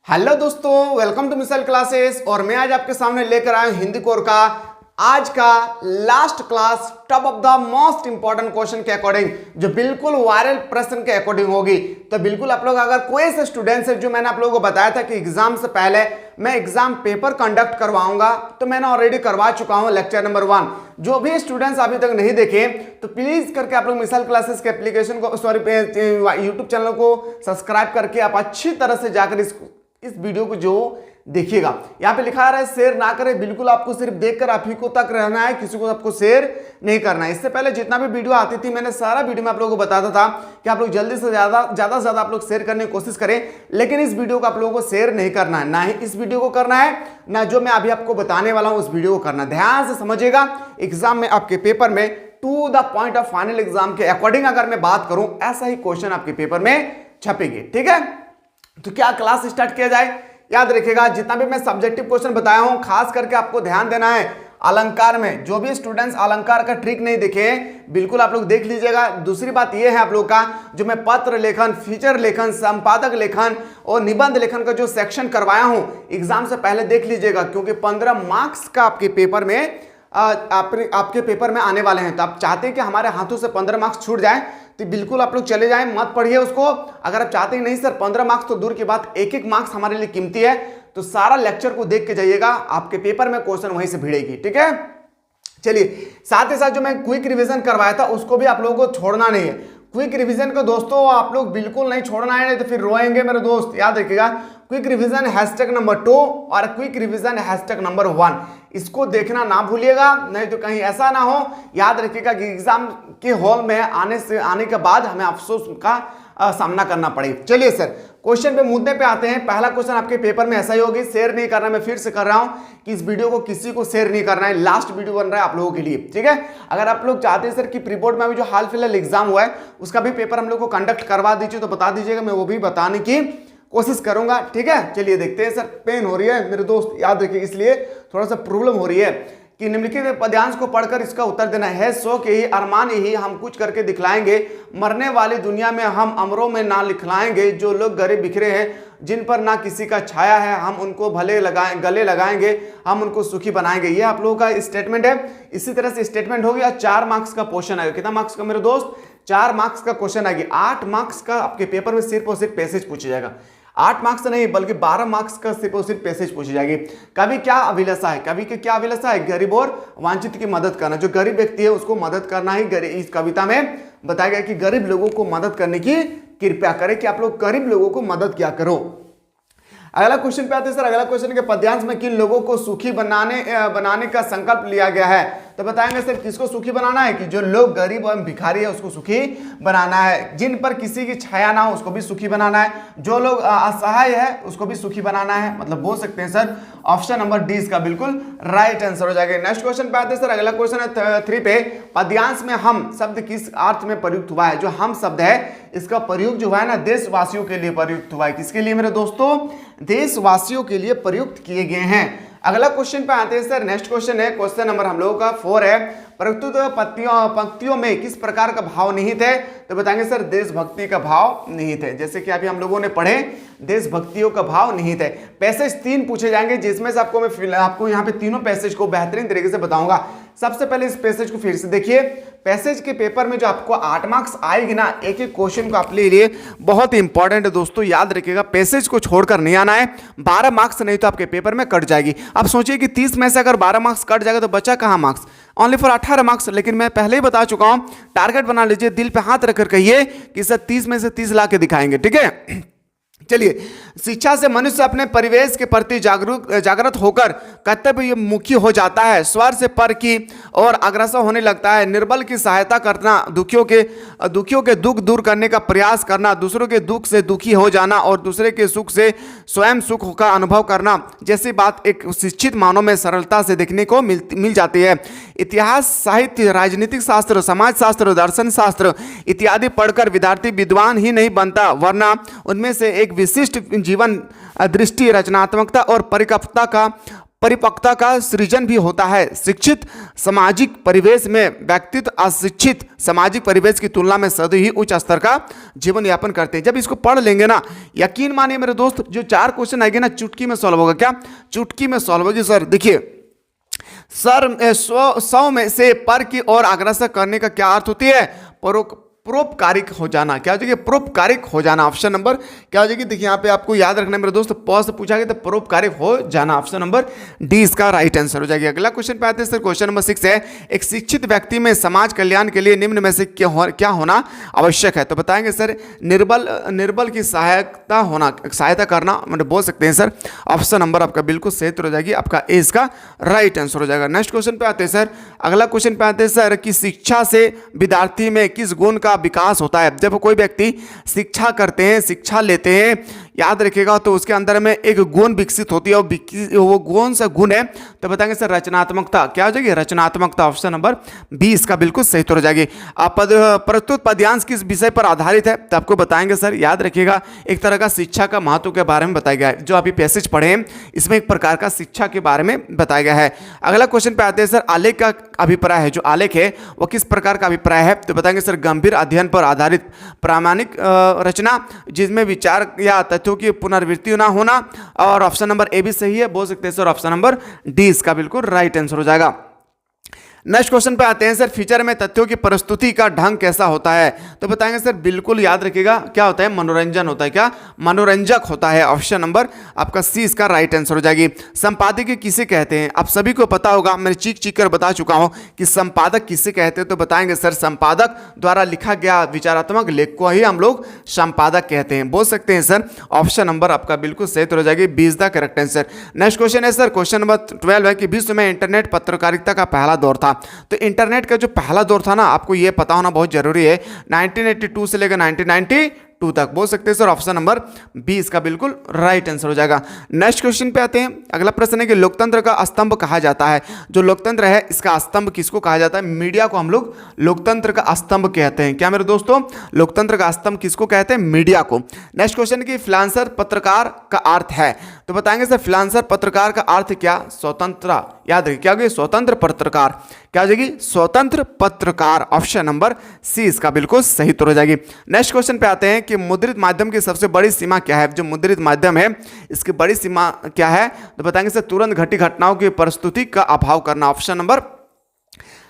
Hello दोस्तों, welcome to missile classes. और मैं आज आपके सामने लेकर आया हूं हिंदी कोर का आज का last class top of the most important question के अकॉर्डिंग, जो बिल्कुल वायरल प्रश्न के अकॉर्डिंग होगी। तो बिल्कुल आप लोग अगर कोई से स्टूडेंट्स है, जो मैंने आप लोगों को बताया था कि एग्जाम से पहले मैं एग्जाम पेपर कंडक्ट करवाऊंगा, तो मैंने ऑलरेडी करवा चुका हूं लेक्चर नंबर 1। जो भी स्टूडेंट्स अभी तक नहीं देखे तो प्लीज करके आप लोग मिसाइल क्लासेस के एप्लीकेशन को यूट्यूब चैनल को सब्सक्राइब करके आप अच्छी तरह से जाकर इस वीडियो को जो देखिएगा। यहाँ पे लिखा रहा है शेयर ना करें, बिल्कुल आपको सिर्फ देखकर आप ही को तक रहना है, किसी को आपको शेयर नहीं करना है। इससे पहले जितना भी वीडियो आती थी मैंने सारा वीडियो में आप लोगों को बताता था कि आप लोग जल्दी से ज्यादा आप लोग शेयर करने की कोशिश करें, लेकिन इस वीडियो को आप लोगों को शेयर नहीं करना है, ना ही इस वीडियो को करना है, ना जो मैं अभी आपको बताने वाला हूं उस वीडियो को करना। ध्यान से समझिएगा, एग्जाम में आपके पेपर में to the point of final exam के अकॉर्डिंग अगर मैं बात करूं, ऐसा ही क्वेश्चन आपके पेपर में छपेगी। ठीक है, तो क्या क्लास स्टार्ट किया जाए। याद रखिएगा, जितना भी मैं सब्जेक्टिव क्वेश्चन बताया हूं, खास करके आपको ध्यान देना है अलंकार में। जो भी स्टूडेंट्स अलंकार का ट्रिक नहीं देखे, बिल्कुल आप लोग देख लीजिएगा। दूसरी बात यह है आप लोग का, जो मैं पत्र लेखन, फीचर लेखन, संपादक लेखन और निबंध लेखन का जो सेक्शन करवाया हूं, एग्जाम से पहले देख लीजिएगा, क्योंकि 15 मार्क्स का आपके पेपर में आपके पेपर में आने वाले हैं। तो आप चाहते हैं कि हमारे हाथों से 15 मार्क्स छूट जाए, तो बिल्कुल आप लोग चले जाएं, मत पढ़िए उसको। अगर आप चाहते हैं नहीं सर 15 मार्क्स तो दूर की बात, एक मार्क्स हमारे लिए कीमती है, तो सारा लेक्चर को देख के जाइएगा, आपके पेपर में क्वेश्चन वहीं से भिड़ेगी। ठीक है, चलिए साथ ही साथ जो मैं क्विक रिवीजन करवाया था उसको भी आप लोगों को छोड़ना नहीं है। क्विक रिवीजन को दोस्तों आप लोग बिल्कुल नहीं छोड़ना है, नहीं तो फिर रोएंगे मेरे दोस्त। याद रखिएगा, क्विक रिवीजन हैशटैग नंबर 2 और क्विक रिवीजन हैशटैग नंबर 1, इसको देखना ना भूलिएगा, नहीं तो कहीं ऐसा ना हो। याद रखिएगा कि एग्जाम के हॉल में आने के बाद हमें अफसोस का सामना करना पड़े। चलिए सर, क्वेश्चन पे मुद्दे पे आते हैं। पहला क्वेश्चन आपके पेपर में ऐसा ही होगी, शेयर नहीं करना। मैं फिर से कर रहा हूं कि इस वीडियो को किसी को शेयर नहीं करना है, लास्ट वीडियो बन रहा है आप लोगों के लिए। ठीक है, अगर आप लोग चाहते हैं सर कि प्री बोर्ड में अभी जो हाल फिलहाल एग्जाम हुआ है उसका भी पेपर हम लोग को कंडक्ट करवा दीजिए, तो बता दीजिएगा, मैं वो भी बताने की कोशिश करूंगा। ठीक है, चलिए देखते हैं। सर पेन हो रही है मेरे दोस्त, याद रखिए, इसलिए थोड़ा सा प्रॉब्लम हो रही है कि निम्नलिखित पद्यांश को पढ़कर इसका उत्तर देना है। शौक यही, अरमान यही, हम कुछ करके दिखलाएंगे, मरने वाली दुनिया में हम अमरों में ना लिखलाएंगे। जो लोग गरीब बिखरे हैं, जिन पर ना किसी का छाया है, हम उनको गले लगाएंगे, हम उनको सुखी बनाएंगे। ये आप लोगों का स्टेटमेंट है। इसी तरह से स्टेटमेंट हो गया। 4 मार्क्स का क्वेश्चन आएगा। कितना मार्क्स का मेरे दोस्त? 4 मार्क्स का क्वेश्चन आएगी। 8 मार्क्स का आपके पेपर में सिर्फ और सिर्फ पैसेज पूछा जाएगा। 8 मार्क्स से नहीं बल्कि 12 मार्क्स का सिर्फ और सिर्फ पैसेज पूछी जाएगी। कवि क्या अभिलाषा है? कवि की क्या अभिलाषा है? गरीब और वांछित की मदद करना। जो गरीब व्यक्ति है उसको मदद करना ही इस कविता में बताया गया कि गरीब लोगों को मदद करने की कृपया करें, कि आप लोग गरीब लोगों को मदद क्या करो। अगला क्वेश्चन पे आते हैं सर। अगला क्वेश्चन के पद्यांश में किन लोगों को सुखी बनाने का संकल्प लिया गया है? तो बताएंगे सर किसको सुखी बनाना है, कि जो लोग गरीब और भिखारी है उसको सुखी बनाना है। जिन पर किसी की छाया ना हो उसको भी सुखी बनाना है। जो लोग असहाय है उसको भी सुखी बनाना है। मतलब बोल सकते हैं सर ऑप्शन नंबर डी इसका बिल्कुल राइट आंसर हो जाएगा। नेक्स्ट क्वेश्चन पे आते हैं सर। अगला क्वेश्चन है 3 पे, पद्यांश में हम शब्द किस अर्थ में प्रयुक्त हुआ है? जो हम शब्द है इसका प्रयोग जो हुआ है ना, देशवासियों के लिए प्रयुक्त हुआ है। किसके लिए मेरे दोस्तों? देशवासियों के लिए प्रयुक्त किए गए हैं। अगला क्वेश्चन पे आते हैं सर। नेक्स्ट क्वेश्चन है, क्वेश्चन नंबर हम लोगों का 4 है, प्रयुक्त पंक्तियों में किस प्रकार का भाव निहित है? तो बताएंगे सर देशभक्ति का भाव निहित है। जैसे कि अभी हम लोगों ने पढ़े, देशभक्तियों का भाव निहित है। पैसेज 3 पूछे जाएंगे, जिसमें से आपको यहाँ पे तीनों पैसेज को बेहतरीन तरीके से बताऊंगा। सबसे पहले इस पैसेज को फिर से देखिए। पैसेज के पेपर में जो आपको 8 मार्क्स आएगी ना, एक एक क्वेश्चन को आपके लिए बहुत इंपॉर्टेंट है दोस्तों, याद रखिएगा। पैसेज को छोड़कर नहीं आना है। 12 मार्क्स नहीं तो आपके पेपर में कट जाएगी। आप सोचिए कि 30 में से अगर 12 मार्क्स कट जाएगा तो बचा कहाँ मार्क्स? Only for 18 marks. लेकिन मैं पहले ही बता चुका हूं, टारगेट बना लीजिए, दिल पे हाथ रखकर कहिए कि सर 30 में से 30 ला के दिखाएंगे। ठीक है, चलिए। शिक्षा से मनुष्य अपने परिवेश के प्रति जागृत होकर कर्तव्य मुखी हो जाता है, स्वर से पर की और अग्रसर होने लगता है, निर्बल की सहायता करना, दुखियों के दुख दूर करने का प्रयास करना, दूसरों के दुख से दुखी हो जाना और दूसरे के सुख से स्वयं सुख का अनुभव करना जैसी बात एक शिक्षित मानव में सरलता से देखने को मिल जाती है। इतिहास, साहित्य, राजनीतिक शास्त्र, समाज शास्त्र, दर्शन शास्त्र इत्यादि पढ़कर विद्यार्थी विद्वान ही नहीं बनता, वरना उनमें से एक विशिष्ट जीवन दृष्टि, रचनात्मकता और परिपक्वता का परिपक्वता का सृजन भी होता है। शिक्षित सामाजिक परिवेश में व्यक्तित्व अशिक्षित सामाजिक परिवेश की तुलना में सदैव ही उच्च स्तर का जीवन यापन करते हैं। जब इसको पढ़ लेंगे ना, यकीन मानिए मेरे दोस्त, जो 4 क्वेश्चन आएंगे ना चुटकी में सॉल्व होगा। क्या चुटकी में सॉल्व होगी सर? देखिए सर 100 में से पर की ओर अग्रसर करने का क्या अर्थ होती है? परोपकारिक हो जाना। क्या हो जाएगी? परोपकारिक हो जाना। ऑप्शन नंबर क्या हो जाएगी? देखिए यहाँ पे आपको याद रखना है मेरे दोस्त, पॉज से पूछा गया तो परोपकारिक हो जाना। ऑप्शन नंबर डी इसका राइट आंसर हो जाएगा। अगला क्वेश्चन पे आते हैं सर, क्वेश्चन नंबर 6 है, एक शिक्षित व्यक्ति में समाज कल्याण के लिए निम्न में से क्या होना आवश्यक है? तो बताएंगे सर निर्बल की सहायता करना, मतलब बोल सकते हैं सर। ऑप्शन नंबर आपका बिल्कुल सही हो जाएगी, आपका ए इसका राइट आंसर हो जाएगा। नेक्स्ट क्वेश्चन पे आते हैं सर, अगला क्वेश्चन पे आते हैं सर कि शिक्षा से विद्यार्थी में किस गुण का विकास होता है? जब कोई व्यक्ति शिक्षा करते हैं, शिक्षा लेते हैं, याद रखिएगा, तो उसके अंदर में एक गुण विकसित होती है, और वो कौन सा गुण है? तो बताएंगे सर रचनात्मकता। क्या हो जाएगी? रचनात्मकता। ऑप्शन नंबर बी इसका बिल्कुल सही हो जाएगी। प्रस्तुत पद्यांश किस विषय पर आधारित है? तो आपको बताएंगे सर, याद रखिएगा, एक तरह का शिक्षा का महत्व के बारे में बताया गया है। जो अभी पैसेज पढ़े हैं इसमें एक प्रकार का शिक्षा के बारे में बताया गया है। अगला क्वेश्चन पे आते हैं सर, आलेख का अभिप्राय है, जो आलेख है वो किस प्रकार का अभिप्राय है? तो बताएंगे सर गंभीर अध्ययन पर आधारित प्रामाणिक रचना, जिसमें विचार या तथ्यों की पुनरावृत्ति ना होना। और ऑप्शन नंबर ए भी सही है, बोल सकते हैं सर। ऑप्शन नंबर डी इसका बिल्कुल राइट आंसर हो जाएगा। नेक्स्ट क्वेश्चन पे आते हैं सर, फीचर में तथ्यों की प्रस्तुति का ढंग कैसा होता है? तो बताएंगे सर बिल्कुल याद रखिएगा, क्या होता है? मनोरंजन होता है। क्या? मनोरंजक होता है। ऑप्शन नंबर आपका सी इसका राइट आंसर हो जाएगी। संपादकीय किसे कहते हैं? आप सभी को पता होगा, मैं चीख कर बता चुका हूं कि संपादक किसे कहते हैं। तो बताएंगे सर संपादक द्वारा लिखा गया विचारात्मक लेख को ही हम लोग संपादक कहते हैं, बोल सकते हैं सर। ऑप्शन नंबर आपका बिल्कुल सही हो जाएगी, B is the correct answer. Next question है सर, क्वेश्चन नंबर 12 है कि विश्व में इंटरनेट पत्रकारिता का पहला दौर था। तो इंटरनेट का जो पहला दौर था ना, आपको ये पता होना बहुत जरूरी है, 1982 से लेकर 1992 तक, बोल सकते हैं सर। ऑप्शन नंबर बी इसका बिल्कुल राइट आंसर हो जाएगा। नेक्स्ट क्वेश्चन पे आते हैं, अगला प्रश्न है कि लोकतंत्र का स्तंभ कहा जाता है। जो लोकतंत्र है इसका स्तंभ किसको कहा जाता है? मीडिया को हम लोग लोकतंत्र का स्तंभ कहते हैं। क्या मेरे दोस्तों? लोकतंत्र का स्तंभ किसको कहते हैं? मीडिया को। नेक्स्ट क्वेश्चन की फ्रीलांसर पत्रकार का अर्थ है। तो बताएंगे सर फ्रीलांसर पत्रकार का अर्थ क्या? स्वतंत्र। याद रखिए क्या होगी? स्वतंत्र पत्रकार। क्या हो जाएगी? स्वतंत्र पत्रकार। ऑप्शन नंबर सी इसका बिल्कुल सही हो जाएगी। नेक्स्ट क्वेश्चन पे आते हैं कि मुद्रित माध्यम की सबसे बड़ी सीमा क्या है? जो मुद्रित माध्यम है इसकी बड़ी सीमा क्या है? तो बताएंगे सर तुरंत घटी घटनाओं की प्रस्तुति का अभाव करना। ऑप्शन नंबर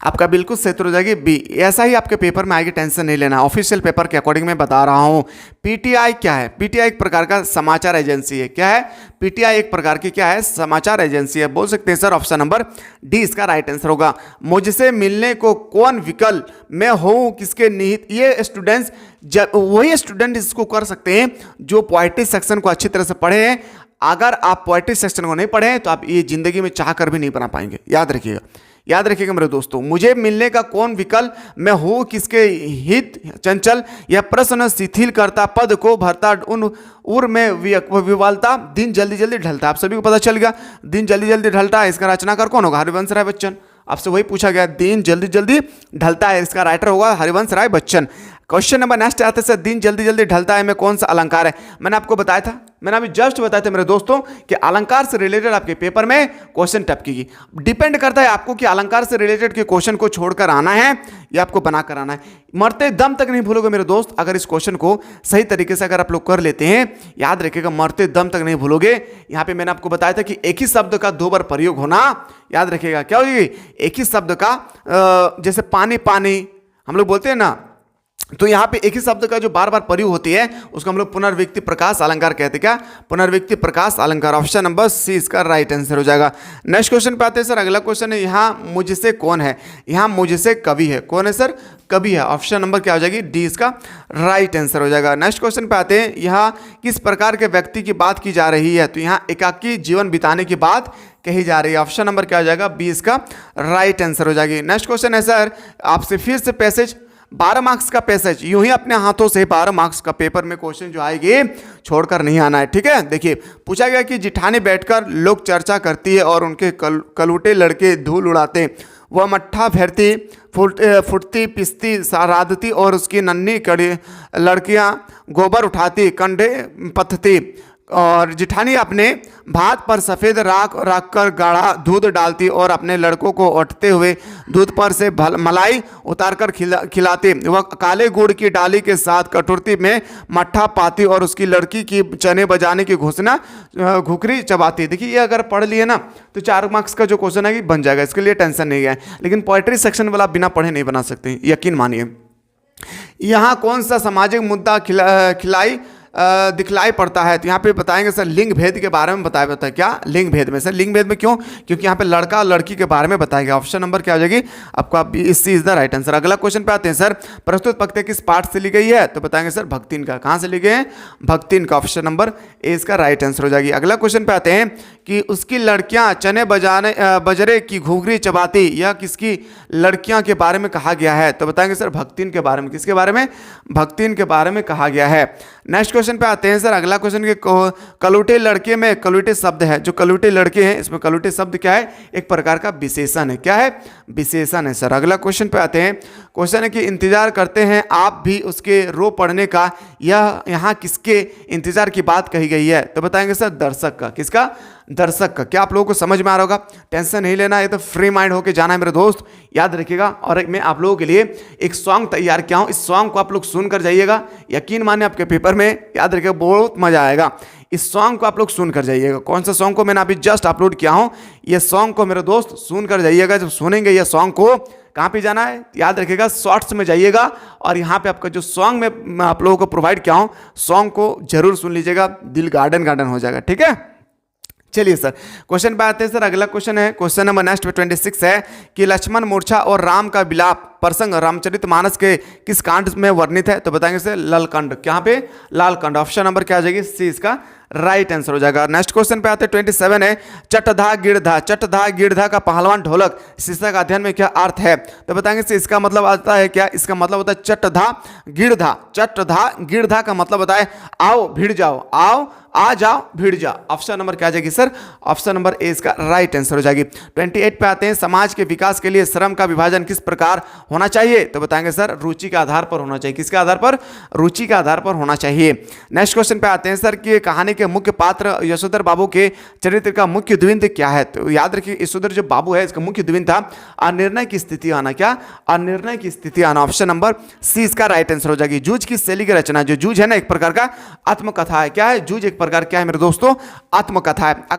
आपका बिल्कुल सही हो जाएगी, बी। ऐसा ही आपके पेपर में आएगी, टेंशन नहीं लेना, ऑफिशियल पेपर के अकॉर्डिंग मैं बता रहा हूँ। पीटीआई क्या है? पीटीआई एक प्रकार का समाचार एजेंसी है। क्या है? पीटीआई एक प्रकार की क्या है? समाचार एजेंसी है, बोल सकते हैं सर। ऑप्शन नंबर डी इसका राइट आंसर होगा। मुझसे मिलने को कौन विकल्प मैं हूँ किसके निहित? ये स्टूडेंट्स वही स्टूडेंट इसको कर सकते हैं जो पोएट्री सेक्शन को अच्छी तरह से पढ़े हैं। अगर आप पोएट्री सेक्शन को नहीं पढ़े हैं तो आप ये जिंदगी में चाह कर भी नहीं बना पाएंगे। याद रखिएगा, याद रखिएगा मेरे दोस्तों, मुझे मिलने का कौन विकल्प मैं हूँ किसके हित चंचल, यह प्रश्न शिथिल करता पद को भरता उन उर में विवालता दिन जल्दी जल्दी ढलता। आप सभी को पता चल गया दिन जल्दी जल्दी ढलता है, इसका रचनाकार कौन होगा? हरिवंश राय बच्चन। आपसे वही पूछा गया, दिन जल्दी जल्दी ढलता है, इसका राइटर होगा Harivansh Rai Bachchan. Question number next आते हैं, दिन जल्दी जल्दी ढलता है में कौन सा अलंकार है? मैंने आपको बताया था, मैंने अभी जस्ट बताया था मेरे दोस्तों कि अलंकार से रिलेटेड आपके पेपर में क्वेश्चन टपकेगी। डिपेंड करता है आपको कि अलंकार से रिलेटेड के क्वेश्चन को छोड़कर आना है या आपको बनाकर आना है। मरते दम तक नहीं भूलोगे मेरे दोस्त, अगर इस क्वेश्चन को सही तरीके से अगर आप लोग कर लेते हैं, याद रखिएगा मरते दम तक नहीं भूलोगे। यहाँ पे मैंने आपको बताया था कि एक ही शब्द का 2 बार प्रयोग होना, याद रखिएगा क्या होगी? एक ही शब्द का जैसे पानी पानी हम लोग बोलते हैं ना, तो यहाँ पे एक ही शब्द का जो बार बार प्रयोग होती है उसको हम लोग पुनर्व्यक्ति प्रकाश अलंकार कहते हैं। क्या? पुनर्व्यक्ति प्रकाश अलंकार। ऑप्शन नंबर सी इसका राइट आंसर हो जाएगा। नेक्स्ट क्वेश्चन पे आते हैं सर, अगला क्वेश्चन है यहाँ मुझसे कौन है? यहाँ मुझसे कवि है। कौन है सर? कवि है। ऑप्शन नंबर क्या हो जाएगी? डी इसका राइट आंसर हो जाएगा। नेक्स्ट क्वेश्चन पे आते हैं, यहाँ किस प्रकार के व्यक्ति की बात की जा रही है? तो यहाँ एकाकी जीवन बिताने की बात कही जा रही है। ऑप्शन नंबर क्या हो जाएगा? बी इसका राइट आंसर हो जाएगी। नेक्स्ट क्वेश्चन है सर, आपसे फिर से पैसेज 12 मार्क्स का पैसेज, यूं ही अपने हाथों से 12 मार्क्स का पेपर में क्वेश्चन जो आएगी छोड़कर नहीं आना है, ठीक है। देखिए पूछा गया कि जिठानी बैठकर लोग चर्चा करती है और उनके कलूटे लड़के धूल उड़ाते, वह मट्ठा फेरती फुटती पिसती राधती और उसकी नन्ही कड़ी लड़कियां गोबर उठाती कंधे पथती और जिठानी अपने भात पर सफ़ेद राख रख कर गाढ़ा दूध डालती और अपने लड़कों को उठते हुए दूध पर से मलाई उतारकर खिलाती। वह काले गुड़ की डाली के साथ कटोरी में मट्ठा पाती और उसकी लड़की की चने बजाने की घोषणा घुघरी चबाती। देखिए ये अगर पढ़ लिए ना तो 4 मार्क्स का जो क्वेश्चन है बन जाएगा, इसके लिए टेंशन नहीं है। लेकिन पोएट्री सेक्शन वाला बिना पढ़े नहीं बना सकते, यकीन मानिए। यहाँ कौन सा सामाजिक मुद्दा दिखलाई पड़ता है, तो यहाँ पे बताएंगे सर लिंग भेद के बारे में बताया जाता है। क्या लिंग भेद में? सर लिंग भेद में क्यों? क्योंकि यहाँ पे लड़का और लड़की के बारे में बताया गया। ऑप्शन नंबर क्या हो जाएगी आपका? सी इज द राइट आंसर। अगला क्वेश्चन पे आते हैं सर, प्रस्तुत पंक्ति किस पाठ से ली गई है, तो बताएंगे सर भक्तिन का। कहाँ से ली गए हैं? भक्तिन का। ऑप्शन नंबर ए इसका राइट आंसर हो जाएगी। अगला क्वेश्चन पे आते हैं कि उसकी लड़कियां चने बजरे की घुघरी चबाती, यह किसकी लड़कियां के बारे में कहा गया है, तो बताएंगे सर भक्तिन के बारे में। किसके बारे में? भक्तिन के बारे में कहा गया है। नेक्स्ट क्वेश्चन पे आते हैं सर, अगला क्वेश्चन के कलुटे लड़के में कलुटे शब्द है। जो कलुटे लड़के हैं इसमें कलुटे शब्द क्या है? एक प्रकार का विशेषण है। क्या है? विशेषण है सर। अगला क्वेश्चन पे आते हैं, क्वेश्चन है कि इंतजार करते हैं आप भी उसके रो पड़ने का, यह यहाँ किसके इंतजार की बात कही गई है, तो बताएंगे सर दर्शक का। किसका? दर्शक का। क्या आप लोगों को समझ में आ रहा होगा? टेंशन नहीं लेना, ये तो फ्री माइंड होके जाना है मेरे दोस्त, याद रखिएगा। और मैं आप लोगों के लिए एक सॉन्ग तैयार किया हूँ, इस सॉन्ग को आप लोग सुनकर जाइएगा। यकीन माने आपके पेपर में याद रखिएगा बहुत मजा आएगा। इस सॉन्ग को आप लोग सुनकर जाइएगा। कौन सा सॉन्ग को मैंने अभी जस्ट अपलोड किया हूँ, ये सॉन्ग को मेरे दोस्त सुनकर जाइएगा। जब सुनेंगे ये सॉन्ग को, कहाँ पे जाना है याद रखिएगा, शॉर्ट्स में जाइएगा और यहाँ पे आपका जो सॉन्ग मैं आप लोगों को प्रोवाइड किया हूँ, सॉन्ग को जरूर सुन लीजिएगा, दिल गार्डन गार्डन हो जाएगा। ठीक है, चलिए सर क्वेश्चन पे आते हैं सर। अगला क्वेश्चन है, क्वेश्चन नंबर नेक्स्ट 26 है कि लक्ष्मण मूर्छा और राम का विलाप प्रसंग रामचरितमानस के किस कांड में वर्णित है, तो बताएंगे सर ललकांड। यहाँ पे लालकांड। ऑप्शन नंबर क्या आ जाएगी? सी इसका राइट आंसर हो जाएगा। नेक्स्ट क्वेश्चन पे आते हैं 27 है, चटधा गिरधा। चटधा गिरधा का पहलवान ढोलक शीर्षक का अध्ययन में क्या अर्थ है, तो बताएंगे सर इसका मतलब आता है क्या? इसका मतलब होता है चटधा गिरधा। चटधा गिरधा का मतलब होता है आओ भिड़ जाओ, आओ आ जाओ भिड़ जाओ। ऑप्शन नंबर क्या आ जाएगी सर? ऑप्शन नंबर ए इसका राइट आंसर हो जाएगी। 28 पे आते हैं, समाज के विकास के लिए श्रम का विभाजन किस प्रकार होना चाहिए, तो बताएंगे सर रुचि के आधार पर होना चाहिए। किसके आधार पर? रुचि के आधार पर होना चाहिए। नेक्स्ट क्वेश्चन पे आते हैं सर कि कहानी के मुख्य पात्र यशोधर बाबू के चरित्र का मुख्य द्विंद क्या है, तो याद रखिए यशोधर जो बाबू है इसका मुख्य द्विंद था अनिर्णय की स्थिति आना। क्या? अनिर्णय की स्थिति आना। ऑप्शन नंबर सी इसका राइट आंसर हो जाएगी। जूझ की शैली की रचना। जो जूझ है ना एक प्रकार का आत्मकथा है। क्या है? जूझ एक प्रकार क्या है मेरे दोस्तों? आत्मकथा है।